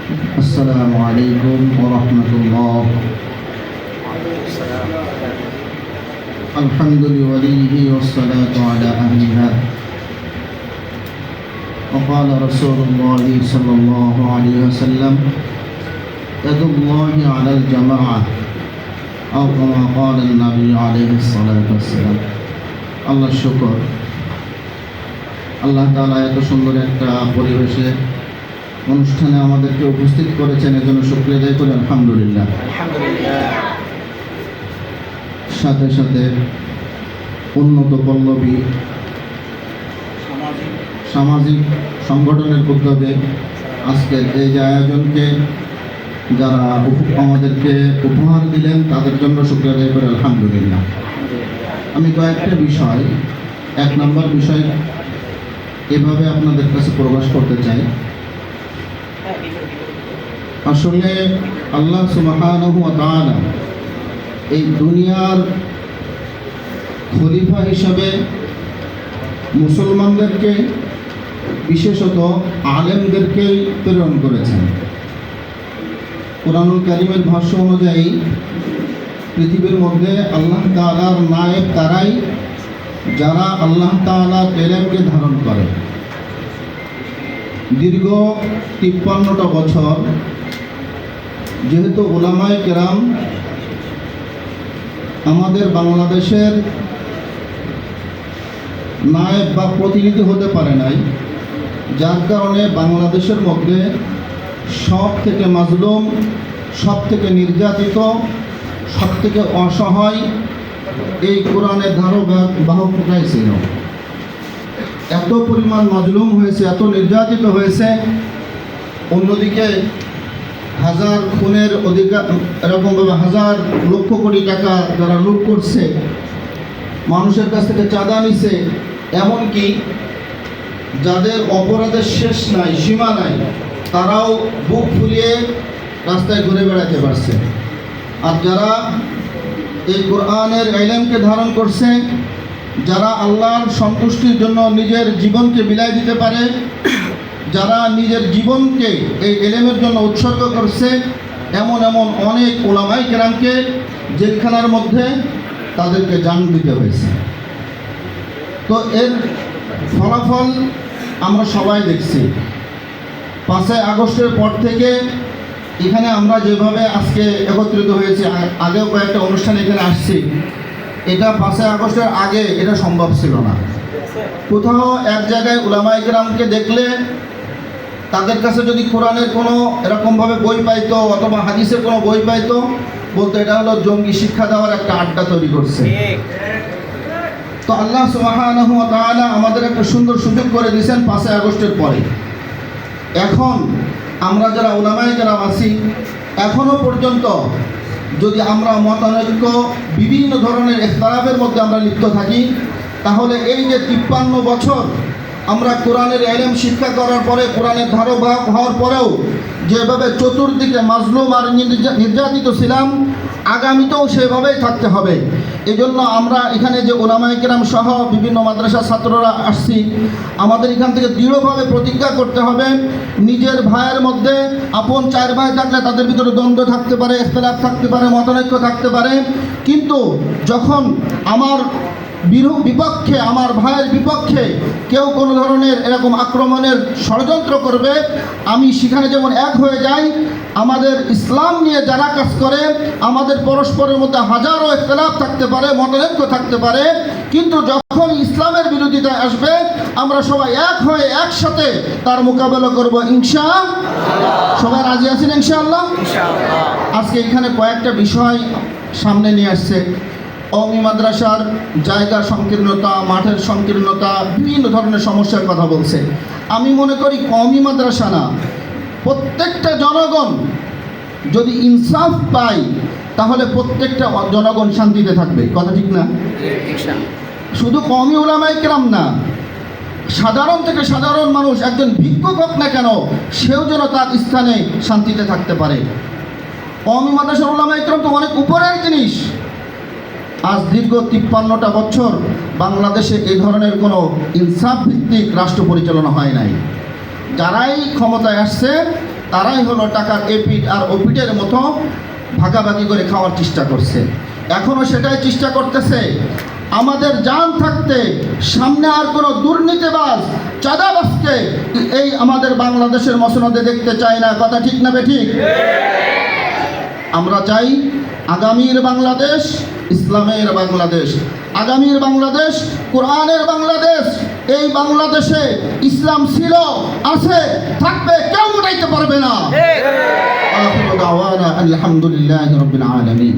السلام عليكم ورحمة الله. الحمد لوليه والصلاة على أهلها. وقال رسول الله صلى الله عليه وسلم: يد الله على الجماعة، أو كما قال النبي عليه الصلاة والسلام. الله الشكر, আল্লাহ তাআলা এত সুন্দর একটা পরিবেশে অনুষ্ঠানে আমাদেরকে উপস্থিত করেছেন, এজন্য শুকরিয়া আদায় করি আলহামদুলিল্লাহ। সাথে সাথে উন্নত পল্লবী সামাজিক সংগঠনের উদ্যোগে আজকের এই যে আয়োজনকে যারা আমাদেরকে উপহার দিলেন তাদের জন্য শুকরিয়া আদায় করি আলহামদুলিল্লাহ। আমি কয়েকটা বিষয়, এক নম্বর বিষয় এভাবে আপনাদের কাছে প্রকাশ করতে চাই। আসলে আল্লাহ সুবহানাহু ওয়া তাআলা এই দুনিয়ার খলিফা হিসাবে মুসলমানদেরকে, বিশেষত আলেমদেরকে প্রেরণ করেছেন। কুরআনুল কারীমের ভাষ্য অনুযায়ী পৃথিবীর মধ্যে আল্লাহ তাআলার নায়েব তারাই যারা আল্লাহ তাআলার ইলমকে ধারণ করে। দীর্ঘ ৫৩টা বছর যেহেতু উলামায়ে কেরাম আমাদের বাংলাদেশের নায়েব বা প্রতিনিধি হতে পারে নাই, যার কারণে বাংলাদেশের মধ্যে সব থেকে মাজলুম, সব থেকে নির্যাতিত, সব থেকে অসহায় এই কোরআনের বাহকরাই ছিল। এত পরিমাণ মাজলুম হয়েছে, এত নির্যাতিত হয়েছে। অন্যদিকে হাজার খুনের অধিকার, এরকমভাবে হাজার লক্ষ কোটি টাকা যারা লুট করছে, মানুষের কাছ থেকে চাঁদা নিছে, এমনকি যাদের অপরাধের শেষ নাই, সীমা নাই, তারাও বুক ফুলিয়ে রাস্তায় ঘুরে বেড়াতে পারছে। আর যারা এই কোরআনের ইলমকে ধারণ করছে, যারা আল্লাহর সন্তুষ্টির জন্য নিজের জীবনকে বিলাই দিতে পারে, যারা নিজের জীবনকে এই ইলমের জন্য উৎসর্গ করছে, এমন এমন অনেক উলামায়ে কেরামকে জেলখানার মধ্যে তাদেরকে জান দিতে হয়েছে। তো এর ফলাফল আমরা সবাই দেখছি। 5ই আগস্টের পর থেকে এখানে আমরা যেভাবে আজকে একত্রিত হয়েছি, আগেও কয়েকটা অনুষ্ঠানে এখানে আসছি, এটা 5ই আগস্টের আগে এটা সম্ভব ছিল না। কোথাও এক জায়গায় উলামায়ে কেরামকে দেখলে তাদের কাছে যদি কোরআনের কোনো এরকমভাবে বই পাইতো অথবা হাদিসের কোনো বই পাইতো, বলতো এটা হলো জঙ্গি শিক্ষা দেওয়ার একটা আড্ডা তৈরি করছে। তো আল্লাহ সুবহানাহু ওয়া তাআলা আমাদের একটা সুন্দর সুযোগ করে দিয়েছেন 5ই আগস্টের পরে। এখন আমরা যারা উলামায়ে কেরাম আছি, এখনও পর্যন্ত যদি আমরা মতানৈক্য, বিভিন্ন ধরনের ইখতিলাফের মধ্যে আমরা লিপ্ত থাকি, তাহলে এই যে ৫৩ বছর আমরা কোরআনের ইলম শিক্ষা করার পরে, কোরআনের ধারাবাহিক হওয়ার পরেও যেভাবে চতুর্দিকে মাজলুম আর নির্যাতিত ছিলাম, আগামীতেও সেভাবেই থাকতে হবে। এজন্য আমরা এখানে যে উলামায়ে কেরাম সহ বিভিন্ন মাদ্রাসার ছাত্ররা আসছি, আমাদের এখান থেকে দৃঢ়ভাবে প্রতিজ্ঞা করতে হবে, নিজের ভাইয়ের মধ্যে আপন 4 ভাই থাকলে তাদের ভিতরে দ্বন্দ্ব থাকতে পারে, ইখতিলাফ থাকতে পারে, মতানৈক্য থাকতে পারে, কিন্তু যখন আমার বিপক্ষে, আমার ভাইয়ের বিপক্ষে কেউ কোনো ধরনের এরকম আক্রমণের ষড়যন্ত্র করবে, আমি সেখানে যেমন এক হয়ে যাই। আমাদের ইসলাম নিয়ে যারা কাজ করে, আমাদের পরস্পরের মধ্যে হাজারো ইখতিলাফ থাকতে পারে, মতানৈক্য থাকতে পারে, কিন্তু যখন ইসলামের বিরোধিতায় আসবে, আমরা সবাই এক হয়ে একসাথে তার মোকাবেলা করব ইনশাআল্লাহ। সবাই রাজি আছেন ইনশাআল্লাহ? আজকে এখানে কয়েকটা বিষয় সামনে নিয়ে আসছে। কওমি মাদ্রাসার জায়গার সংকীর্ণতা, মাঠের সংকীর্ণতা, বিভিন্ন ধরনের সমস্যার কথা বলছে। আমি মনে করি কওমি মাদ্রাসা না, প্রত্যেকটা জনগণ যদি ইনসাফ পায়, তাহলে প্রত্যেকটা জনগণ শান্তিতে থাকবে। কথা ঠিক না? শুধু কওমি উলামায়ে কেরাম না, সাধারণ থেকে সাধারণ মানুষ, একজন ভিক্ষুক হোক না কেন, সেও যেন তার স্থানে শান্তিতে থাকতে পারে। কওমি মাদ্রাসার উলামায়ে কেরাম তো অনেক উপরের জিনিস। আজ দীর্ঘ ৫৩টা বছর বাংলাদেশে এই ধরনের কোনো ইনসাফ ভিত্তিক রাষ্ট্র পরিচালনা হয় নাই। যারাই ক্ষমতায় আসছে তারাই হলো টাকার এপিট আর ওপিটের মতো ভাগাভাগি করে খাওয়ার চেষ্টা করছে। এখনও সেটাই চেষ্টা করতেছে। আমাদের জান থাকতে সামনে আর কোনো দুর্নীতিবাজ চাঁদাবাজকে এই আমাদের বাংলাদেশের মসনদে দেখতে চাই না। কথা ঠিক না বেঠিক? আমরা চাই আগামীর বাংলাদেশ ইসলামের বাংলাদেশ, আগামীর বাংলাদেশ কোরআনের বাংলাদেশ। এই বাংলাদেশে ইসলাম ছিল, আছে, থাকবে, কেউ উঠাইতে পারবে না। আখিরু দাওয়ানা আলহামদুলিল্লাহি রাব্বিল আলামিন।